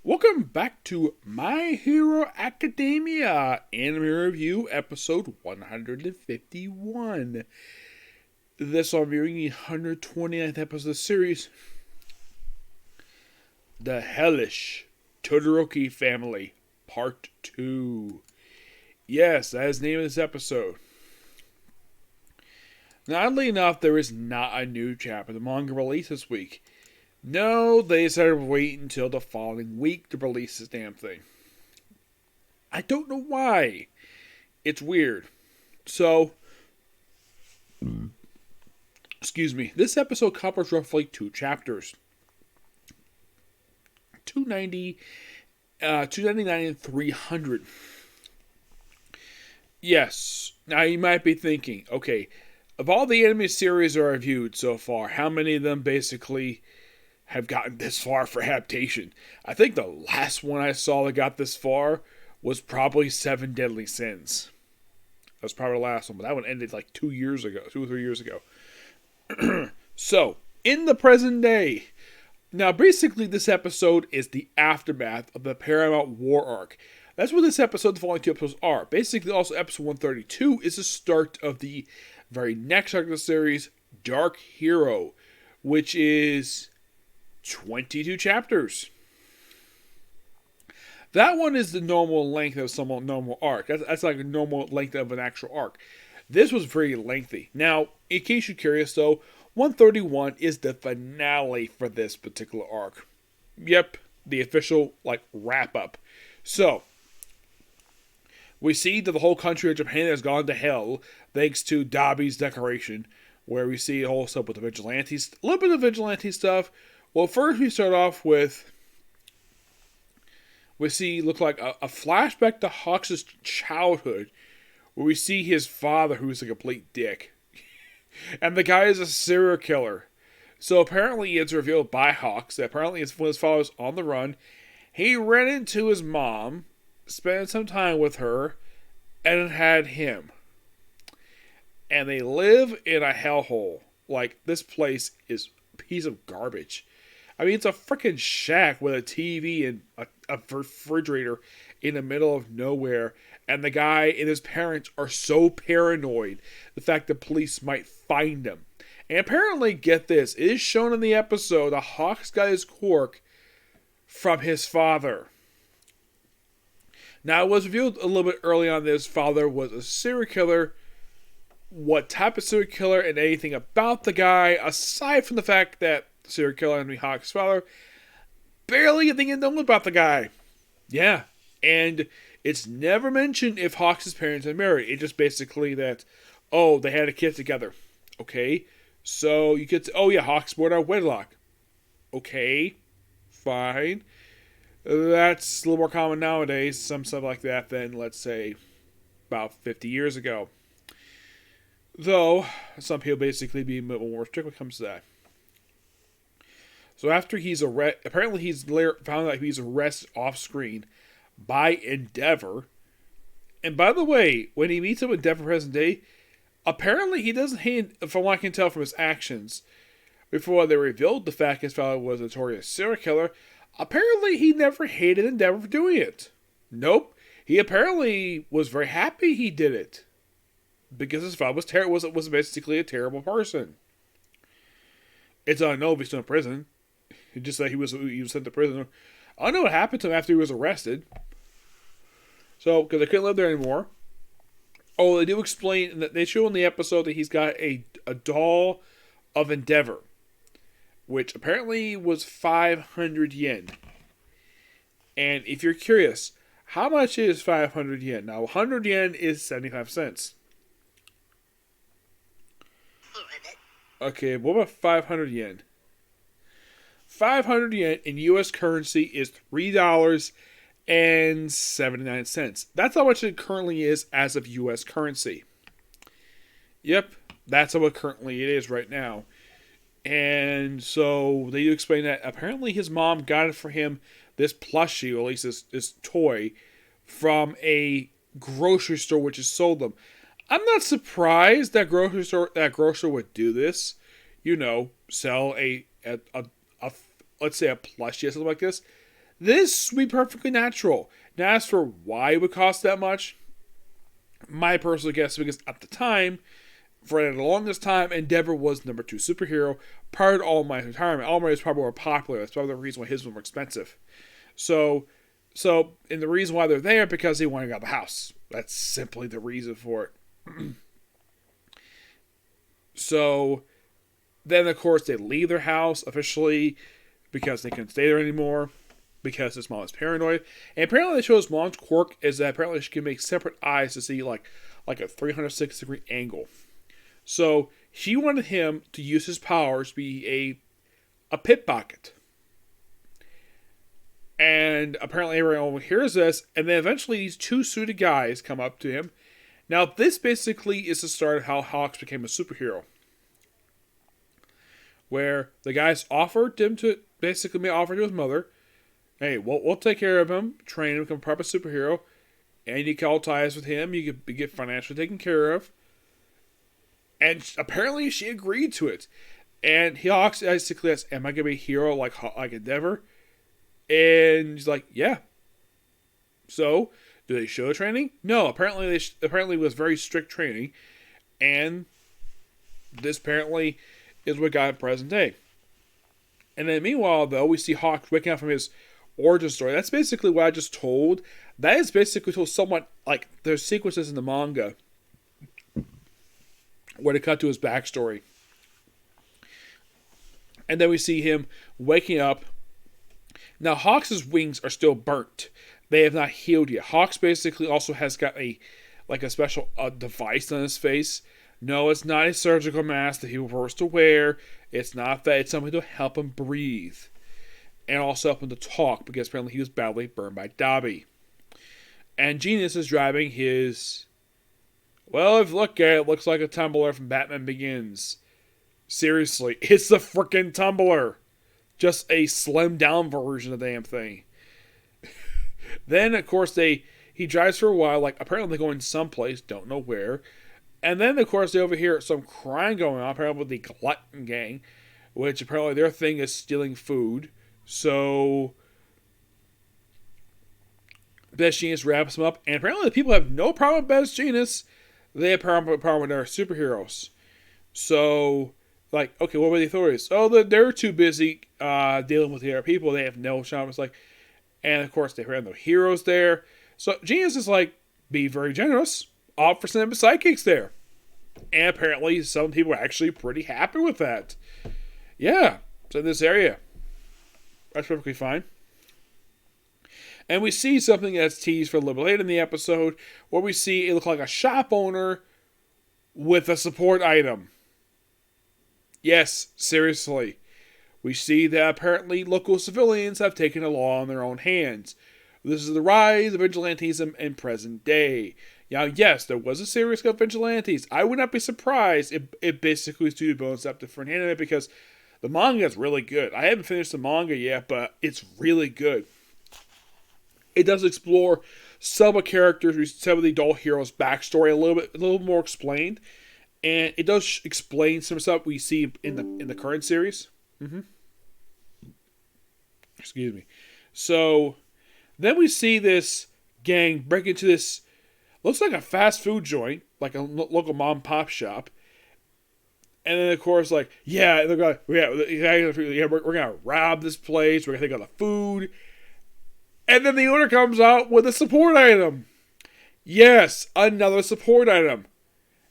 Welcome back to My Hero Academia Anime Review Episode 151. This I'm reviewing the 129th episode of the series, The Hellish Todoroki Family, Part 2. Yes, that is the name of this episode. Now, oddly enough, there is not a new chapter of the manga released this week. No, they decided to wait until the following week to release this damn thing. I don't know why. It's weird. So, excuse me, this episode covers roughly 2 chapters. 299 and 300. Yes, now you might be thinking, okay, of all the anime series I reviewed so far, how many of them basically have gotten this far for adaptation? I think the last one I saw that got this far was probably Seven Deadly Sins. That was probably the last one, but that one ended like 2 or 3 years ago. So, in the present day, now basically this episode is the aftermath of the Paramount War arc. That's what this episode, the following 2 episodes are. Basically, also episode 132 is the start of the very next arc of the series, Dark Hero, which is 22 chapters. That one is the normal length of some normal arc. That's like a normal length of an actual arc. This was very lengthy. Now, in case you're curious though, 131 is the finale for this particular arc. Yep, the official wrap up. So, we see that the whole country of Japan has gone to hell thanks to Dabi's declaration, where we see a whole stuff with the vigilantes, a little bit of vigilante stuff. Well, first we start off with, we see look like a flashback to Hawks' childhood, where we see his father, who's a complete dick, and the guy is a serial killer. So apparently it's revealed by Hawks that apparently when his father was on the run, he ran into his mom, spent some time with her, and had him. And they live in a hellhole. Like, this place is a piece of garbage. I mean, it's a freaking shack with a TV and a refrigerator in the middle of nowhere. And the guy and his parents are so paranoid the fact the police might find him. And apparently, get this, it is shown in the episode that Hawks got his quirk from his father. Now, it was revealed a little bit early on that his father was a serial killer. What type of serial killer and anything about the guy, aside from the fact that the serial killer and Hawk's father, barely anything known about the guy. Yeah, and it's never mentioned if Hawks' parents are married. It's just basically that, oh, they had a kid together. Okay, so you could say, oh yeah, Hawks born out of wedlock. Okay, fine. That's a little more common nowadays, some stuff like that, than, let's say, about 50 years ago. Though, some people basically be a bit more strict when it comes to that. So after he's apparently he's found out he's arrested off screen by Endeavor. And by the way, when he meets up with Endeavor present day, apparently he doesn't hate, from what I can tell from his actions, before they revealed the fact his father was a notorious serial killer, apparently he never hated Endeavor for doing it. Nope. He apparently was very happy he did it. Because his father was basically a terrible person. It's unknown if he's still in prison. He just said he was sent to prison. I don't know what happened to him after he was arrested. So, because they couldn't live there anymore. Oh, they do explain that they show in the episode that he's got a doll of Endeavor, which apparently was 500 yen. And if you're curious, how much is 500 yen? Now, 100 yen is 75 cents. Okay, what about 500 yen? 500 yen in US currency is $3.79. That's how much it currently is as of US currency. Yep, that's how it currently it is right now. And so they do explain that apparently his mom got it for him, this plushie, or at least this toy, from a grocery store which has sold them. I'm not surprised that grocer would do this. You know, sell a let's say a plushie or something like this. This would be perfectly natural. Now, as for why it would cost that much, my personal guess is because at the time, for the longest time, Endeavor was number 2 superhero prior to All Might's retirement. All Might was probably more popular. That's probably the reason why his was more expensive. So, and the reason why they're there because they want to get out of the house. That's simply the reason for it. So, then of course they leave their house officially because they can't stay there anymore because his mom is paranoid. And apparently they show his mom's quirk is that apparently she can make separate eyes to see like a 360-degree angle. So she wanted him to use his powers to be a pickpocket. And apparently everyone overhears this, and then eventually these 2 suited guys come up to him. Now this basically is the start of how Hawks became a superhero. Where the guys offered him to basically offer to his mother, hey, we'll take care of him, train him, become a proper superhero, and you can all ties with him, you can get financially taken care of. And apparently she agreed to it. And Hawks basically asks, am I going to be a hero like Endeavor? And he's like, yeah. So, do they show training? No, apparently it was very strict training. And this apparently is what got him present day. And then meanwhile, though, we see Hawks waking up from his origin story. That's basically what I just told. That is basically told somewhat like there's sequences in the manga where they cut to his backstory. And then we see him waking up. Now, Hawks' wings are still burnt. They have not healed yet. Hawks basically also has got a special device on his face. No, it's not a surgical mask that he was forced to wear. It's not that. It's something to help him breathe. And also help him to talk, because apparently he was badly burned by Dobby. And Genius is driving his... Well, if you look at it, it looks like a tumbler from Batman Begins. Seriously, it's the frickin' tumbler. Just a slimmed down version of the damn thing. Then, of course, he drives for a while, like apparently they're going someplace, don't know where. And then, of course, they overhear some crime going on, apparently with the Glutton Gang, which apparently their thing is stealing food. So, Best Genius wraps them up, and apparently the people have no problem with Best Genius. They have problem with their superheroes. So, like, okay, what were the authorities? Oh, they're too busy dealing with the other people. They have no shot. It's like, and of course, they have no heroes there. So, Genius is like, be very generous. Opt for some sidekicks there. And apparently, some people are actually pretty happy with that. Yeah, so in this area. That's perfectly fine. And we see something that's teased for a little bit later in the episode, where we see it look like a shop owner with a support item. Yes, seriously. We see that apparently local civilians have taken the law in their own hands. This is the rise of vigilantism in present day. Now, yes, there was a series of vigilantes. I would not be surprised if it basically suited bones up to for an anime, because the manga is really good. I haven't finished the manga yet, but it's really good. It does explore some of the characters, some of the adult heroes' backstory a little more explained, and it does explain some stuff we see in the current series. Excuse me. So then we see this gang break into this looks like a fast food joint, like a local mom and pop shop. And then, of course, like, yeah, they're going, we're going to rob this place. We're going to take all the food. And then the owner comes out with a support item. Yes, another support item.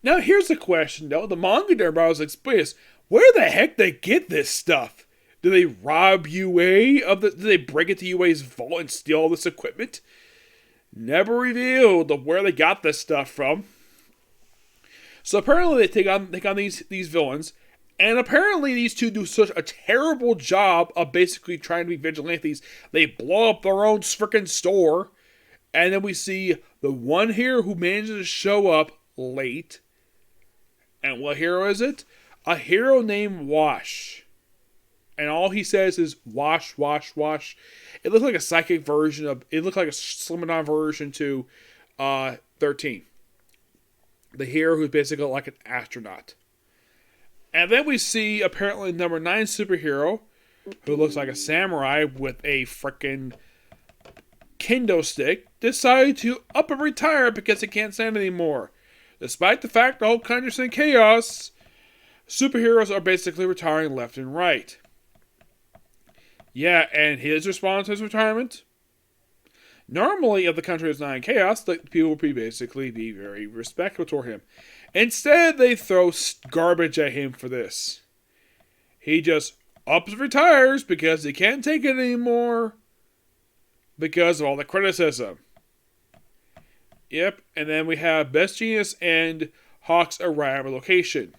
Now, here's the question, though. The manga derby explains, where the heck they get this stuff? Do they rob UA? Do they break into UA's vault and steal all this equipment? Never revealed where they got this stuff from. So apparently they take on these villains, and apparently these two do such a terrible job of basically trying to be vigilantes. They blow up their own freaking store, and then we see the one hero who manages to show up late. And what hero is it? A hero named Wash. And all he says is wash, wash, wash. It looks like a psychic version of... It looked like a slimmed down version to 13. The hero who's basically like an astronaut. And then we see apparently number 9 superhero, who looks like a samurai with a freaking kendo stick, decided to up and retire because he can't stand it anymore. Despite the fact the whole country's in chaos, superheroes are basically retiring left and right. Yeah, and his response to his retirement? Normally, if the country is not in chaos, the people would basically be very respectful toward him. Instead, they throw garbage at him for this. He just ups and retires because he can't take it anymore because of all the criticism. Yep, and then we have Best Genius and Hawks arrive at location.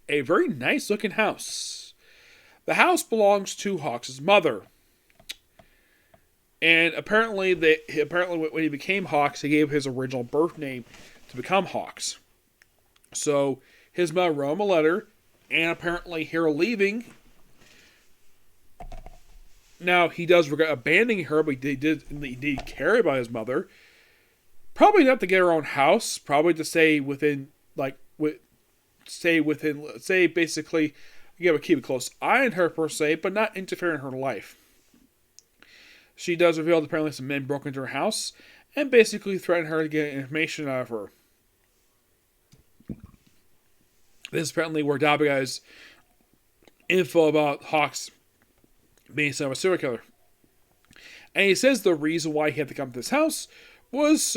A very nice looking house. The house belongs to Hawks' mother. And apparently when he became Hawks, he gave his original birth name to become Hawks. So his mother wrote him a letter, and apparently here leaving. Now he does regret abandoning her, but he did care about his mother. Probably not to get her own house. Probably to stay within, basically, keep a close eye on her per se, but not interfere in her life. She does reveal that apparently some men broke into her house and basically threatened her to get information out of her. This apparently worked out because info about Hawks being son of a serial killer. And he says the reason why he had to come to this house was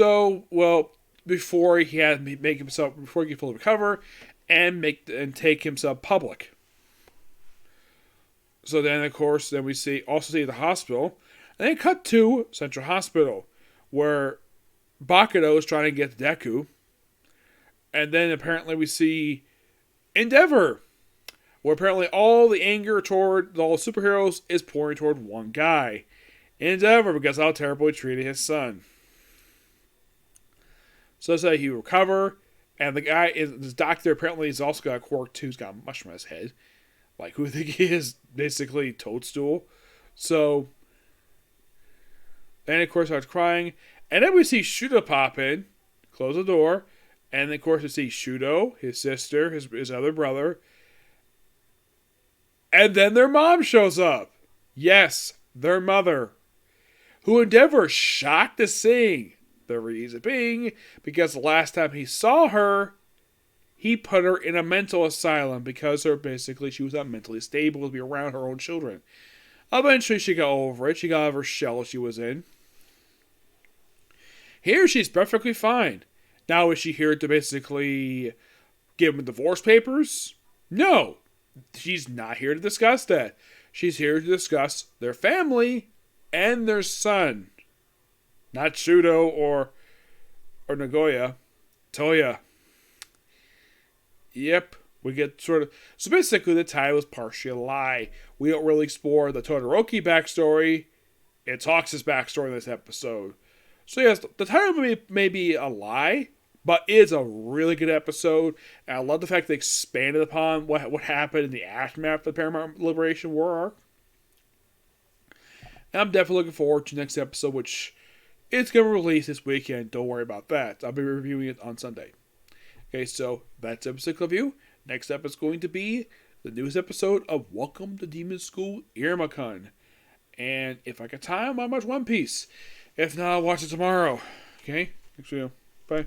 before he could fully recover and take himself public. So then, of course, we see the hospital. And then cut to Central Hospital, where Bakudo is trying to get Deku. And then apparently we see Endeavor, where apparently all the anger toward all the superheroes is pouring toward one guy. Endeavor, because how terribly he treated his son. So that's how he recover. And the guy, this doctor, apparently he's also got a quirk too. He's got a mushroom on his head. Like, who think he is? Basically, Toadstool. So... and of course starts crying. And then we see Shudo pop in, close the door. And then of course we see Shudo, his sister, his other brother. And then their mom shows up. Yes, their mother. Who Endeavor shocked to see. The reason being, because the last time he saw her, he put her in a mental asylum because she was not mentally stable to be around her own children. Eventually she got over it. She got out of her shell she was in. Here she's perfectly fine. Now is she here to basically give him divorce papers? No. She's not here to discuss that. She's here to discuss their family and their son. Not Shudo or Nagoya. Toya. Yep. We get sort of... so basically the tie was partially a lie. We don't really explore the Todoroki backstory. It's Hawks' backstory in this episode. So yes, the title may be a lie, but it is a really good episode. And I love the fact they expanded upon what happened in the aftermath of the Paramount Liberation War arc. And I'm definitely looking forward to the next episode, which is going to release this weekend. Don't worry about that. I'll be reviewing it on Sunday. Okay, so that's episode review. Next up is going to be the newest episode of Welcome to Demon School Iruma-kun. And if I got time, I'll watch One Piece. If not, I'll watch it tomorrow. Okay? Thanks for you. Bye.